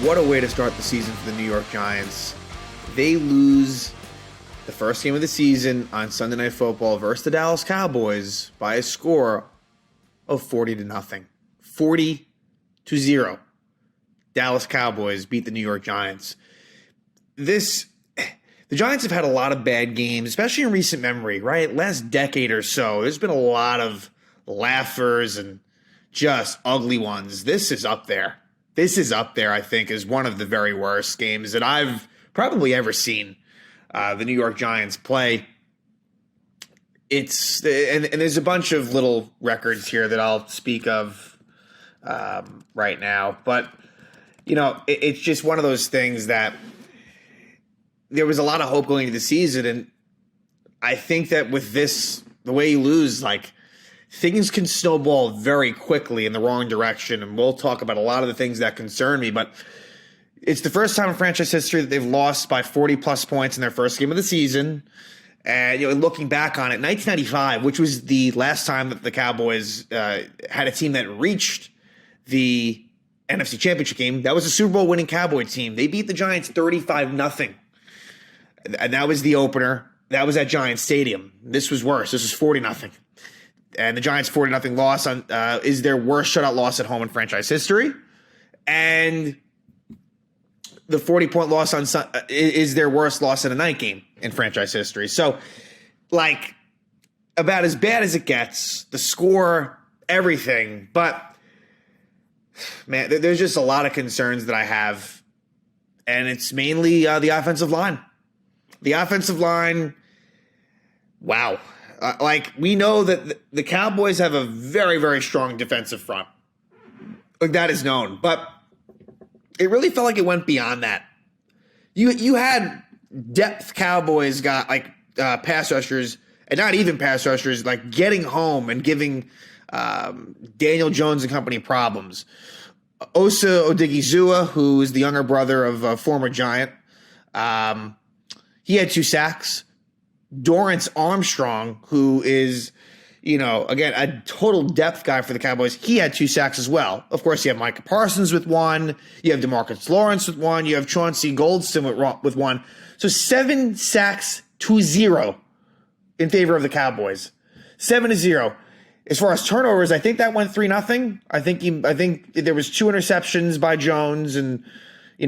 What a way to start the season for the New York Giants. They lose the first game of the season on Sunday Night Football versus the Dallas Cowboys by a score of 40-0. 40-0. Dallas Cowboys beat the New York Giants. The Giants have had a lot of bad games, especially in recent memory, right? Last decade or so, there's been a lot of laughers and just ugly ones. This is up there. I think, is one of the very worst games that I've probably ever seen the New York Giants play. And there's a bunch of little records here that I'll speak of right now. But, it's just one of those things that there was a lot of hope going into the season. And I think that with this, the way you lose, things can snowball very quickly in the wrong direction. And we'll talk about a lot of the things that concern me. But it's the first time in franchise history that they've lost by 40-plus points in their first game of the season. And looking back on it, 1995, which was the last time that the Cowboys had a team that reached the NFC Championship game, that was a Super Bowl winning Cowboy team. They beat the Giants 35-0. And that was the opener. That was at Giants Stadium. This was worse. This was 40-0. And the Giants' 40-0 loss is their worst shutout loss at home in franchise history. And the 40-point loss on is their worst loss in a night game in franchise history. So, about as bad as it gets, the score, everything. But, man, there's just a lot of concerns that I have. And it's mainly the offensive line. The offensive line, wow. We know that the Cowboys have a very, very strong defensive front. That is known. But it really felt like it went beyond that. You had depth Cowboys got pass rushers, and not even pass rushers, getting home and giving Daniel Jones and company problems. Osa Odigizua, who is the younger brother of a former Giant, he had 2 sacks. Dorrance Armstrong, who is, again, a total depth guy for the Cowboys, he had 2 sacks as well. Of course, you have Micah Parsons with 1. You have DeMarcus Lawrence with 1. You have Chauncey Goldston with 1. So 7 sacks to 0 in favor of the Cowboys. 7-0. As far as turnovers, I think that went 3-0. I think there was 2 interceptions by Jones, and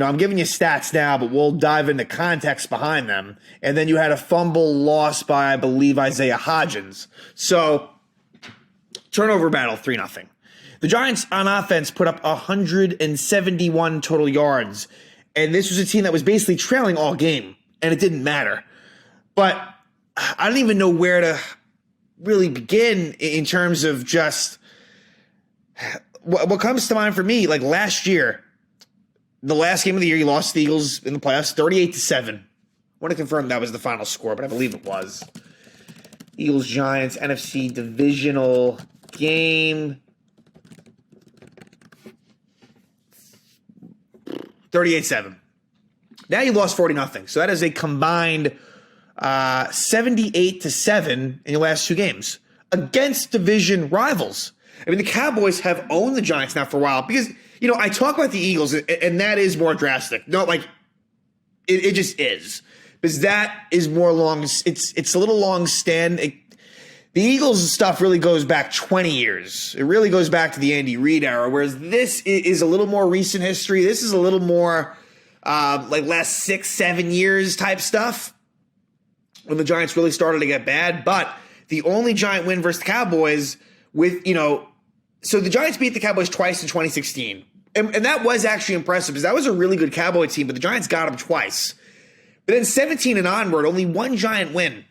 I'm giving you stats now, but we'll dive into context behind them. And then you had a fumble lost by, I believe, Isaiah Hodgins. So, turnover battle, 3-0. The Giants on offense put up 171 total yards. And this was a team that was basically trailing all game, and it didn't matter. But I don't even know where to really begin in terms of just what comes to mind for me. Last year, the last game of the year, you lost the Eagles in the playoffs, 38-7. I want to confirm that was the final score, but I believe it was. Eagles-Giants, NFC divisional game. 38-7. Now you lost 40-0. So that is a combined 78-7 in your last 2 games against division rivals. I mean, the Cowboys have owned the Giants now for a while because, I talk about the Eagles, and that is more drastic. No, it just is. Because that is more long, it's a little long stand. The Eagles stuff really goes back 20 years. It really goes back to the Andy Reid era, whereas this is a little more recent history. This is a little more last 6-7 years type stuff when the Giants really started to get bad. But the only Giant win versus the Cowboys so the Giants beat the Cowboys twice in 2016. And that was actually impressive because that was a really good Cowboy team, but the Giants got them twice. But then 17 and onward, only one Giant win.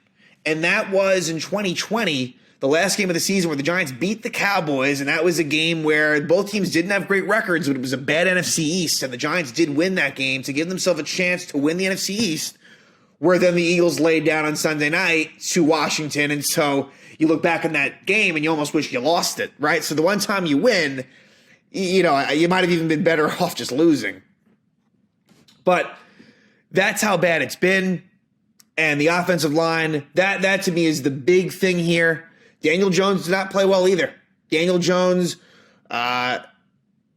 And that was in 2020, the last game of the season where the Giants beat the Cowboys. And that was a game where both teams didn't have great records, but it was a bad NFC East. And the Giants did win that game to give themselves a chance to win the NFC East, where then the Eagles laid down on Sunday night to Washington. And so you look back on that game and you almost wish you lost it, right? So the one time you win, you might have even been better off just losing. But that's how bad it's been. And the offensive line, that to me is the big thing here. Daniel Jones did not play well either. Daniel Jones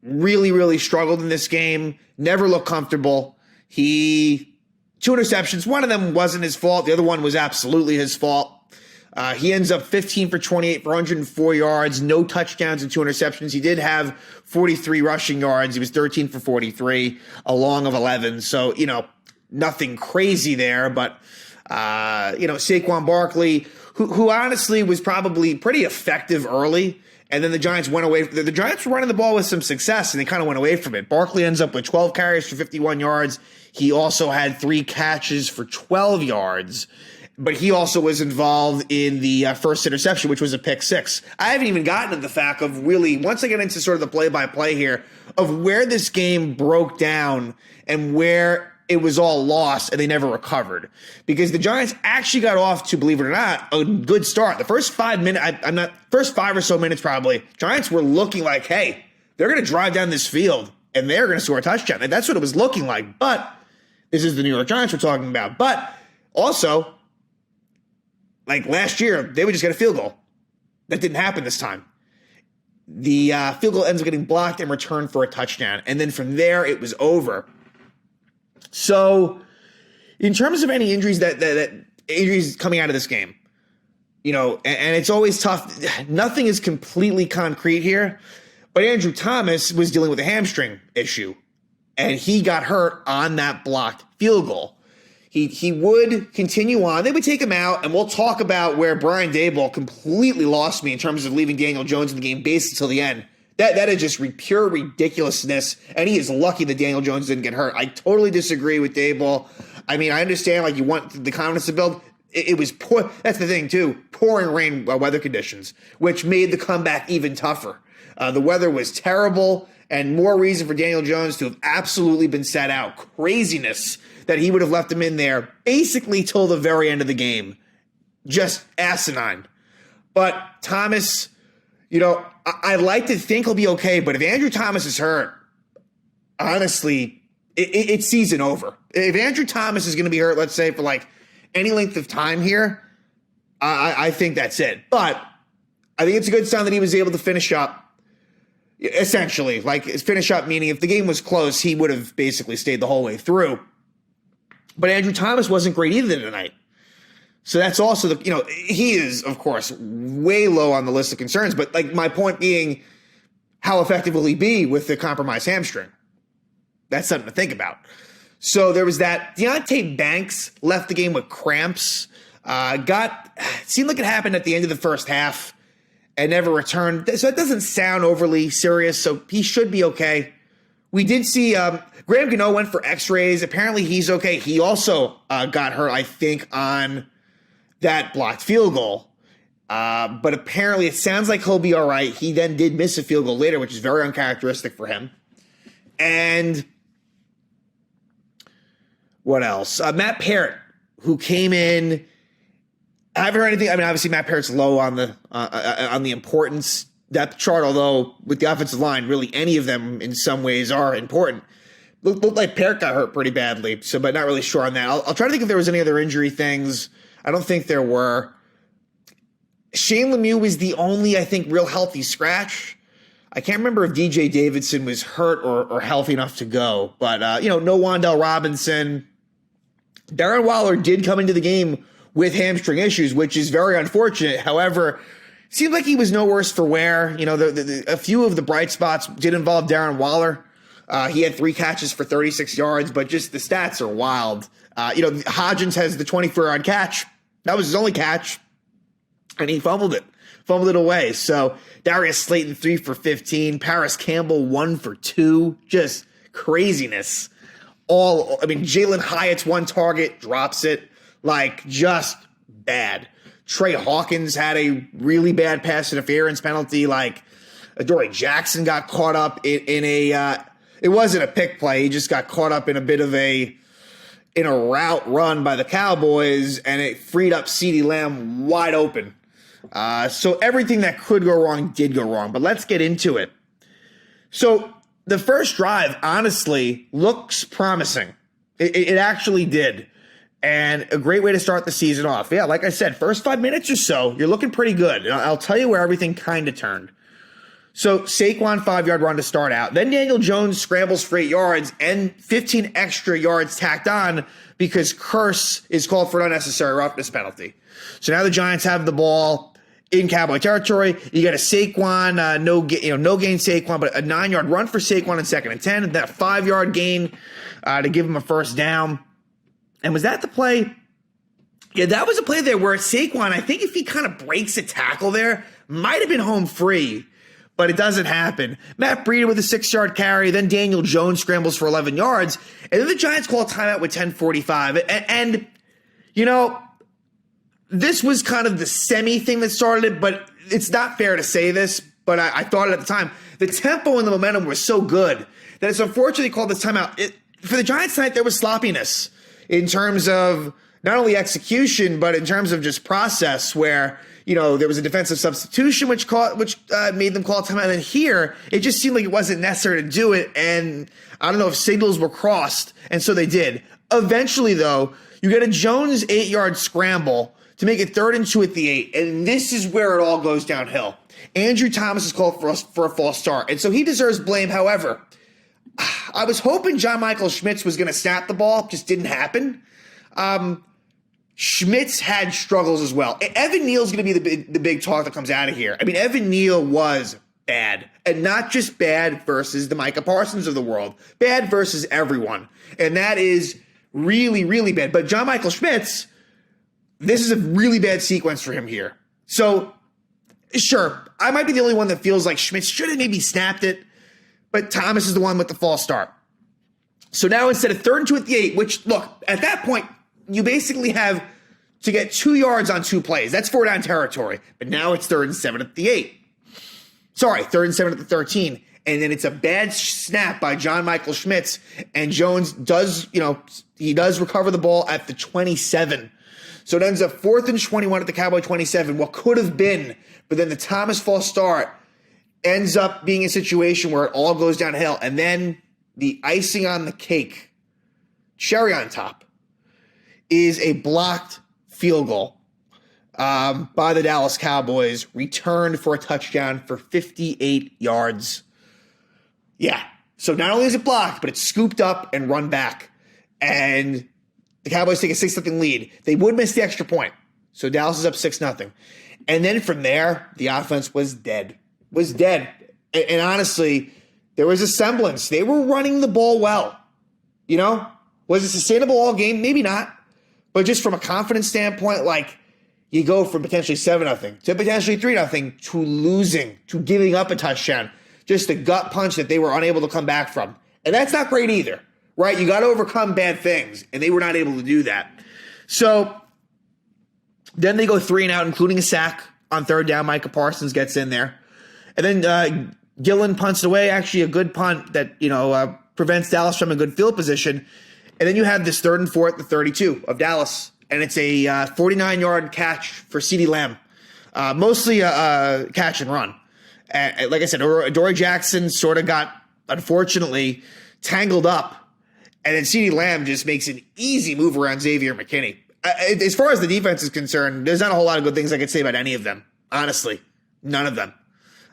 really, really struggled in this game. Never looked comfortable. Two interceptions. One of them wasn't his fault. The other one was absolutely his fault. He ends up 15 for 28 for 104 yards, no touchdowns and 2 interceptions. He did have 43 rushing yards. He was 13 for 43, a long of 11. So, nothing crazy there. But, Saquon Barkley, who honestly was probably pretty effective early. And then the Giants went away. The Giants were running the ball with some success, and they kind of went away from it. Barkley ends up with 12 carries for 51 yards. He also had 3 catches for 12 yards. But he also was involved in the first interception, which was a pick 6. I haven't even gotten to the fact of really, once I get into sort of the play-by-play here, of where this game broke down and where it was all lost and they never recovered. Because the Giants actually got off to, believe it or not, a good start. The first 5 minutes, first 5 or so minutes probably, Giants were looking like, hey, they're going to drive down this field and they're going to score a touchdown. And that's what it was looking like. But this is the New York Giants we're talking about. But also, like last year, they would just get a field goal. That didn't happen this time. The field goal ends up getting blocked and returned for a touchdown. And then from there, it was over. So, in terms of any injuries that injuries coming out of this game, and it's always tough. Nothing is completely concrete here. But Andrew Thomas was dealing with a hamstring issue, and he got hurt on that blocked field goal. He would continue on. They would take him out, and we'll talk about where Brian Daboll completely lost me in terms of leaving Daniel Jones in the game based until the end. That is just pure ridiculousness, and he is lucky that Daniel Jones didn't get hurt. I totally disagree with Daboll. I mean, I understand, you want the confidence to build. It was poor. That's the thing, too. Pouring rain weather conditions, which made the comeback even tougher. The weather was terrible, and more reason for Daniel Jones to have absolutely been sat out. Craziness that he would have left him in there basically till the very end of the game. Just asinine. But Thomas, I'd like to think he'll be okay, but if Andrew Thomas is hurt, honestly, it's season over. If Andrew Thomas is going to be hurt, let's say, for any length of time here, I think that's it. But I think it's a good sign that he was able to finish up. Essentially, finish up, meaning if the game was close, he would have basically stayed the whole way through. But Andrew Thomas wasn't great either tonight. So that's also he is, of course, way low on the list of concerns. But my point being, how effective will he be with the compromised hamstring? That's something to think about. So there was that. Deontay Banks left the game with cramps. Seemed like it happened at the end of the first half and never returned. So it doesn't sound overly serious. So he should be okay. We did see Graham Gano went for x-rays. Apparently he's okay. He also got hurt, I think, on that blocked field goal. But apparently it sounds like he'll be all right. He then did miss a field goal later, which is very uncharacteristic for him. And what else? Matt Parrott, who came in. I haven't heard anything. I mean, obviously Matt Parrott's low on the importance depth chart, although with the offensive line, really any of them in some ways are important. Looked like Parrott got hurt pretty badly, but not really sure on that. I'll try to think if there was any other injury things. I don't think there were. Shane Lemieux was the only, I think, real healthy scratch. I can't remember if DJ Davidson was hurt or healthy enough to go, but no Wan'Dale Robinson. Darren Waller did come into the game with hamstring issues, which is very unfortunate. However, seemed like he was no worse for wear. A few of the bright spots did involve Darren Waller. He had 3 catches for 36 yards, but just the stats are wild. Hodgins has the 24-yard catch. That was his only catch, and he fumbled it away. So Darius Slayton 3 for 15, Paris Campbell 1 for 2, just craziness. Jalen Hyatt's 1 target, drops it, just bad. Trey Hawkins had a really bad pass interference penalty. Adoree Jackson got caught up in a. It wasn't a pick play. He just got caught up in a bit of a route run by the Cowboys, and it freed up CeeDee Lamb wide open. So everything that could go wrong did go wrong. But let's get into it. So the first drive, honestly, looks promising. It actually did. And a great way to start the season off. Yeah, like I said, first 5 minutes or so, you're looking pretty good. And I'll tell you where everything kind of turned. So Saquon 5-yard run to start out. Then Daniel Jones scrambles for 8 yards and 15 extra yards tacked on because Curse is called for an unnecessary roughness penalty. So now the Giants have the ball in Cowboy territory. You got a Saquon, no gain Saquon, but a 9-yard run for Saquon in 2nd and 10, and then a 5-yard gain to give him a first down. And was that the play? Yeah, that was a play there where Saquon, I think if he kind of breaks a tackle there, might have been home free, but it doesn't happen. Matt Breida with a 6-yard carry, then Daniel Jones scrambles for 11 yards, and then the Giants call a timeout with 10:45. And this was kind of the semi thing that started it, but it's not fair to say this, but I thought it at the time. The tempo and the momentum was so good that it's unfortunately called this timeout. For the Giants tonight, there was sloppiness in terms of not only execution, but in terms of just process where, there was a defensive substitution which made them call a timeout. And then here, it just seemed like it wasn't necessary to do it. And I don't know if signals were crossed, and so they did. Eventually, though, you get a Jones 8-yard scramble to make it 3rd and 2 at the 8. And this is where it all goes downhill. Andrew Thomas is called for a false start, and so he deserves blame. However, I was hoping John Michael Schmitz was going to snap the ball. Just didn't happen. Schmitz had struggles as well. Evan Neal's going to be the big talk that comes out of here. I mean, Evan Neal was bad, and not just bad versus the Micah Parsons of the world, bad versus everyone. And that is really, really bad. But John Michael Schmitz, this is a really bad sequence for him here. So, sure, I might be the only one that feels like Schmitz should have maybe snapped it, but Thomas is the one with the false start. So now instead of 3rd and 2 at the 8, which, look, at that point, you basically have to get 2 yards on 2 plays. That's 4-down territory. But now it's 3rd and 7 at the 8. Sorry, 3rd and 7 at the 13. And then it's a bad snap by John Michael Schmitz. And Jones does, he does recover the ball at the 27. So it ends up 4th and 21 at the Cowboy 27. What could have been, but then the Thomas false start ends up being a situation where it all goes downhill. And then the icing on the cake, cherry on top, is a blocked field goal by the Dallas Cowboys, returned for a touchdown for 58 yards. Yeah, so not only is it blocked, but it's scooped up and run back. And the Cowboys take a 6-0 lead. They would miss the extra point, so Dallas is up 6-0. And then from there, the offense was dead. And honestly, there was a semblance. They were running the ball well. Was it sustainable all game? Maybe not. But just from a confidence standpoint, you go from potentially 7-0 to potentially 3-0 to losing, to giving up a touchdown. Just a gut punch that they were unable to come back from. And that's not great either, right? You got to overcome bad things, and they were not able to do that. So then they go 3 and out, including a sack on 3rd down. Micah Parsons gets in there. And then Gillen punts away, actually a good punt that, prevents Dallas from a good field position. And then you have this 3rd and 4 at the 32 of Dallas, and it's a 49-yard catch for CeeDee Lamb, mostly a catch and run. And like I said, Adoree Jackson sort of got, unfortunately, tangled up, and then CeeDee Lamb just makes an easy move around Xavier McKinney. As far as the defense is concerned, there's not a whole lot of good things I could say about any of them, honestly. None of them.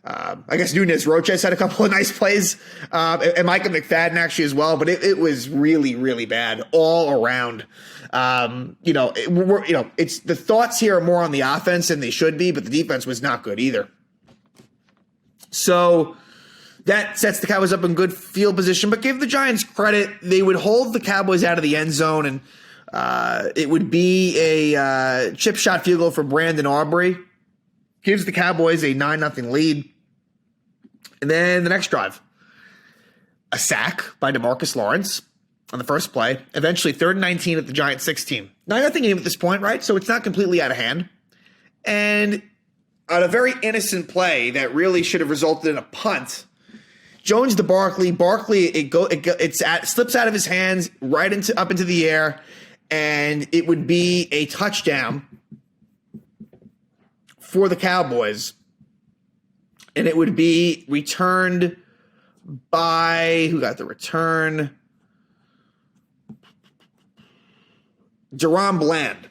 I guess Nunez Roches had a couple of nice plays, and Micah McFadden actually as well, but it was really, really bad all around. It's the thoughts here are more on the offense than they should be, but the defense was not good either. So that sets the Cowboys up in good field position, but give the Giants credit. They would hold the Cowboys out of the end zone, and it would be a chip shot field goal for Brandon Aubrey. Gives the Cowboys a 9-0 lead. And then the next drive, a sack by DeMarcus Lawrence on the first play. Eventually 3rd and 19 at the Giants 16. 9-0 game at this point, right? So it's not completely out of hand. And on a very innocent play that really should have resulted in a punt, Jones to Barkley. Barkley, it slips out of his hands up into the air, and it would be a touchdown for the Cowboys, and it would be returned by, who got the return? Deron Bland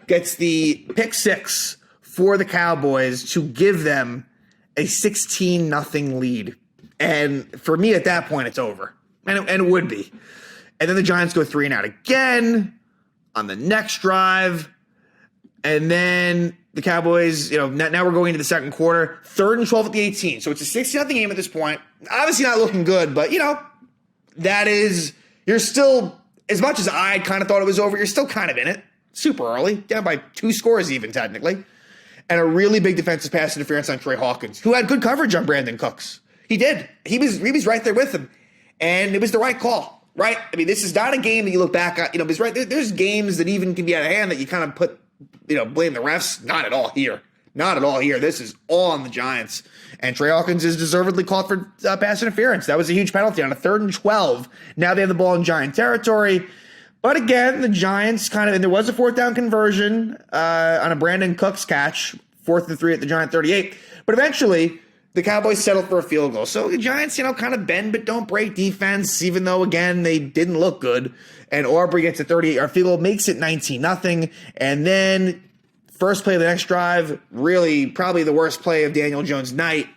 gets the pick 6 for the Cowboys to give them a 16-0 lead. And for me at that point, it's over. And it would be. And then the Giants go 3 and out again on the next drive. And then the Cowboys, now we're going into the second quarter, 3rd and 12 at the 18. So it's a 16-0 game at this point. Obviously not looking good, but, that is, you're still, as much as I kind of thought it was over, you're still kind of in it. Super early, down by 2 scores even, technically. And a really big defensive pass interference on Trey Hawkins, who had good coverage on Brandon Cooks. He did. He was right there with him. And it was the right call, right? I mean, this is not a game that you look back at, because there's games that even can be out of hand that you kind of put, blame the refs. Not at all here. Not at all here. This is all on the Giants. And Trey Hawkins is deservedly called for pass interference. That was a huge penalty on a 3rd and 12. Now they have the ball in Giant territory. But again, the Giants and there was a 4th down conversion on a Brandon Cooks catch, 4th and 3 at the Giant 38. But eventually, the Cowboys settled for a field goal. So the Giants, kind of bend but don't break defense, even though, again, they didn't look good. And Aubrey gets a 38-yard field goal, makes it 19-0. And then first play of the next drive, really probably the worst play of Daniel Jones' night.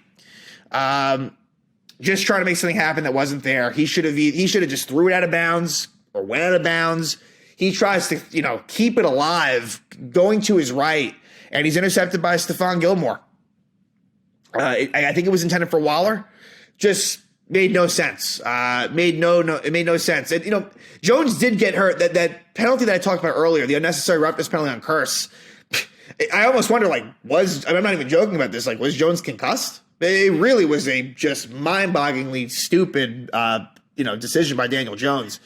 Just trying to make something happen that wasn't there. He should have just threw it out of bounds or went out of bounds. He tries to, keep it alive, going to his right, and he's intercepted by Stephon Gilmore. I think it was intended for Waller. Just made no sense. It made no sense. And, Jones did get hurt. That penalty that I talked about earlier, the unnecessary roughness penalty on Curse. I almost wonder, I'm not even joking about this. Was Jones concussed? It really was a just mind-bogglingly stupid, decision by Daniel Jones.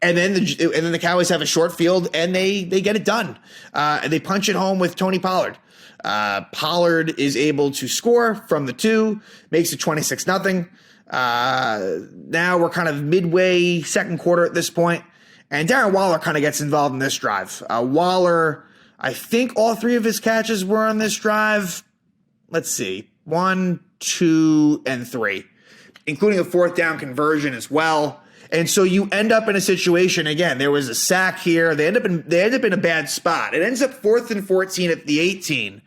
And then the Cowboys have a short field and they get it done. And they punch it home with Tony Pollard. Pollard is able to score from the 2, makes it 26-0. Now we're kind of midway second quarter at this point, and Darren Waller kind of gets involved in this drive. Waller, I think all 3 of his catches were on this drive. Let's see, 1, 2, and 3, including a 4th down conversion as well. And so you end up in a situation, again, there was a sack here. They end up in a bad spot. It ends up 4th and 14 at the 18.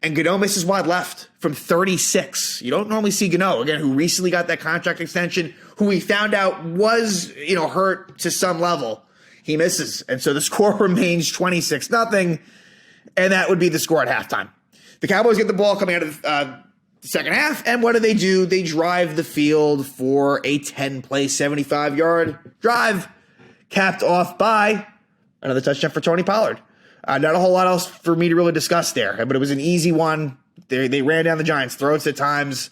And Gano misses wide left from 36. You don't normally see Gano, again, who recently got that contract extension, who we found out was, hurt to some level. He misses. And so the score remains 26-0. And that would be the score at halftime. The Cowboys get the ball coming out of the second half, and what do? They drive the field for a 10-play, 75-yard drive, capped off by another touchdown for Tony Pollard. Not a whole lot else for me to really discuss there, but it was an easy one. They ran down the Giants' throats at times.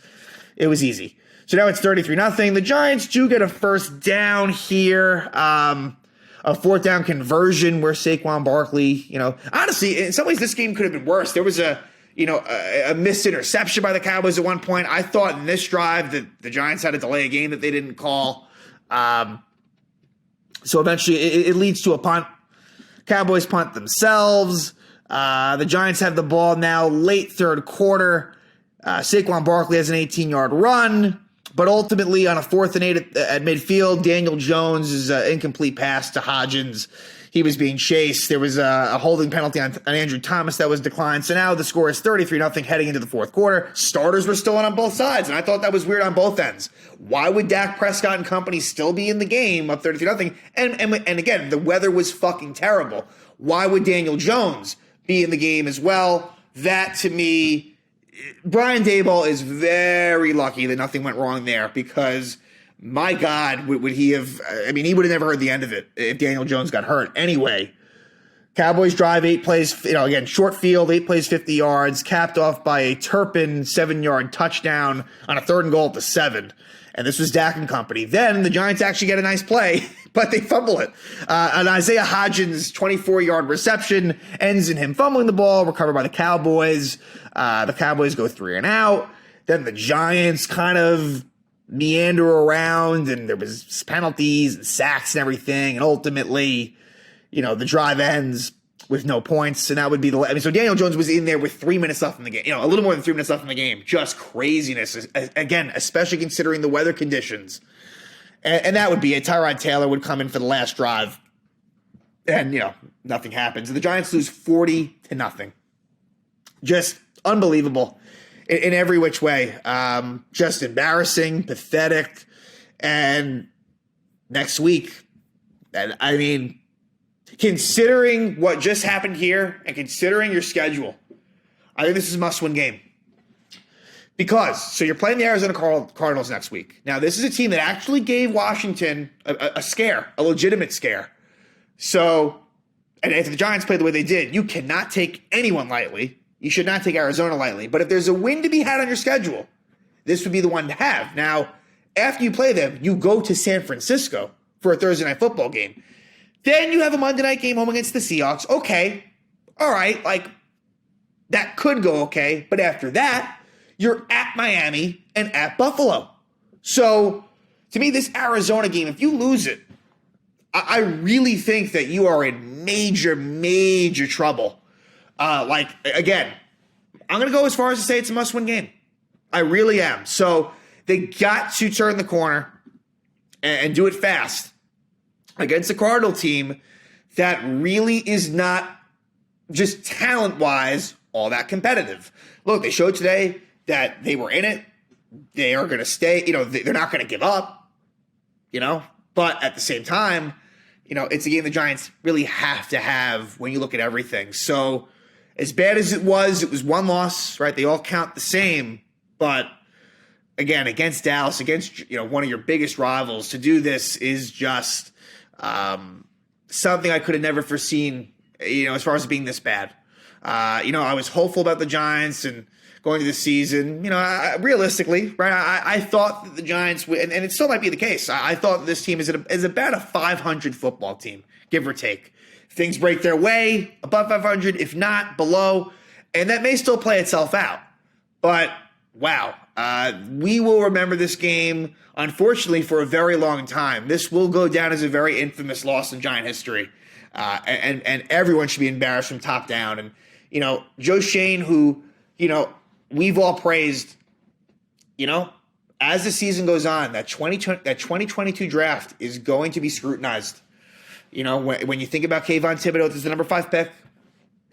It was easy. So now it's 33-0. The Giants do get a first down here, a 4th down conversion where Saquon Barkley, honestly, in some ways this game could have been worse. There was a missed interception by the Cowboys at one point. I thought in this drive that the Giants had to delay a game that they didn't call. So eventually it leads to a punt. Cowboys punt themselves. The Giants have the ball now late third quarter. Saquon Barkley has an 18-yard run, but ultimately on a 4th and 8 at midfield, Daniel Jones' incomplete pass to Hodgins. He was being chased. There was a holding penalty on Andrew Thomas that was declined. So now the score is 33-0 heading into the 4th quarter. Starters were still on both sides, and I thought that was weird on both ends. Why would Dak Prescott and company still be in the game up 33-0? And again, the weather was fucking terrible. Why would Daniel Jones be in the game as well? That, to me, Brian Daboll is very lucky that nothing went wrong there, because my God, would he have, he would have never heard the end of it if Daniel Jones got hurt. Anyway, Cowboys drive 8 plays, again, short field, 8 plays, 50 yards, capped off by a Turpin 7-yard touchdown on a 3rd and goal at the 7. And this was Dak and company. Then the Giants actually get a nice play, but they fumble it. An Isaiah Hodgins 24-yard reception ends in him fumbling the ball, recovered by the Cowboys. The Cowboys go 3 and out. Then the Giants kind of meander around, and there was penalties and sacks and everything. And ultimately, the drive ends with no points, and that would be so Daniel Jones was in there with 3 minutes left in the game, a little more than 3 minutes left in the game. Just craziness, again, especially considering the weather conditions. And that would be it. Tyrod Taylor would come in for the last drive, and, nothing happens. The Giants lose 40-0. Just unbelievable. in every which way. Just embarrassing, pathetic. And next week, and I mean, considering what just happened here and considering your schedule, I think this is a must-win game. So you're playing the Arizona Cardinals next week. Now, this is a team that actually gave Washington a scare, a legitimate scare. So, and if the Giants play the way they did, you cannot take anyone lightly. You should not take Arizona lightly. But if there's a win to be had on your schedule, this would be the one to have. Now, after you play them, you go to San Francisco for a Thursday night football game. Then you have a Monday night game home against the Seahawks. Okay. All right. Like, that could go okay. But after that, you're at Miami and at Buffalo. So, to me, this Arizona game, if you lose it, I really think that you are in major, major trouble. Again, I'm going to go as far as to say it's a must-win game. I really am. So, they got to turn the corner and do it fast against a Cardinal team that really is not just talent-wise all that competitive. Look, they showed today that they were in it. They are going to stay. They're not going to give up, But at the same time, it's a game the Giants really have to have when you look at everything. So as bad as it was one loss, right? They all count the same. But again, against Dallas, against one of your biggest rivals, to do this is just something I could have never foreseen, as far as being this bad. I was hopeful about the Giants and going to the season. Realistically, right, I thought that the Giants would, and it still might be the case. I thought that this team is about a 500 football team, give or take. If things break their way, above 500, if not, below, and that may still play itself out. But, wow, we will remember this game, unfortunately, for a very long time. This will go down as a very infamous loss in Giant history, and everyone should be embarrassed from top down. And, Joe Shane, who, we've all praised, as the season goes on, that 2022 draft is going to be scrutinized. When you think about Kayvon Thibodeau as the number 5 pick,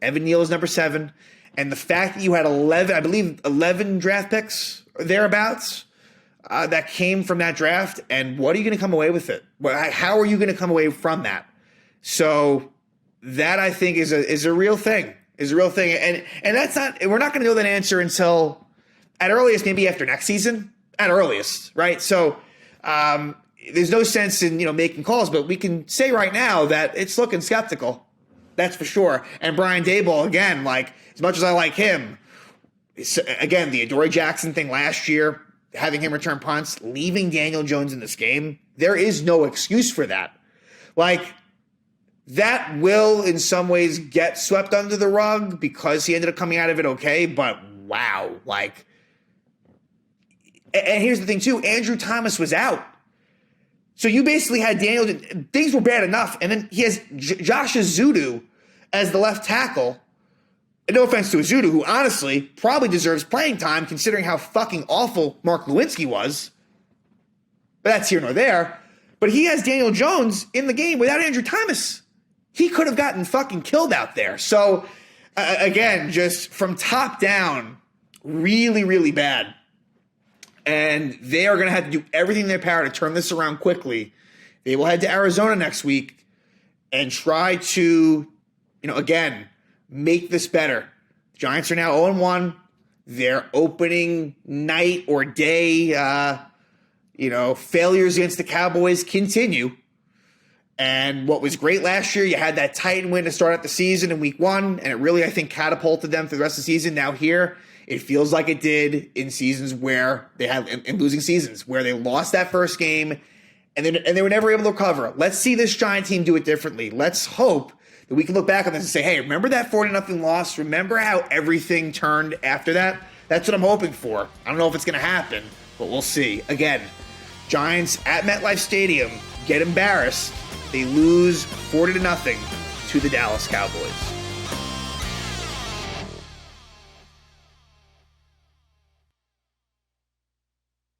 Evan Neal is number 7, and the fact that you had 11 draft picks thereabouts that came from that draft, and what are you going to come away with it? How are you going to come away from that? So that, I think, is a real thing. Is a real thing. And that's not, we're not going to know that answer until at earliest, maybe after next season, at earliest, right? So there's no sense in, making calls, but we can say right now that it's looking skeptical. That's for sure. And Brian Daboll, again, as much as I like him, again, the Adoree Jackson thing last year, having him return punts, leaving Daniel Jones in this game, there is no excuse for that. That will, in some ways, get swept under the rug because he ended up coming out of it okay, but wow. And here's the thing, too. Andrew Thomas was out. So you basically had Daniel, things were bad enough, and then he has Josh Azudu as the left tackle. And no offense to Azudu, who honestly probably deserves playing time considering how fucking awful Mark Lewinsky was. But that's here nor there. But he has Daniel Jones in the game without Andrew Thomas. He could have gotten fucking killed out there. So, again, just from top down, really, really bad. And they are going to have to do everything in their power to turn this around quickly. They will head to Arizona next week and try to, again, make this better. The Giants are now 0-1. Their opening night or day, failures against the Cowboys continue. And what was great last year, you had that Titan win to start out the season in week 1, and it really, I think, catapulted them for the rest of the season. Now here, it feels like it did in seasons where they had, in losing seasons, where they lost that first game, and they were never able to recover. Let's see this Giant team do it differently. Let's hope that we can look back on this and say, hey, remember that 40-0 loss? Remember how everything turned after that? That's what I'm hoping for. I don't know if it's going to happen, but we'll see. Again, Giants at MetLife Stadium get embarrassed. They lose 40-0 to the Dallas Cowboys.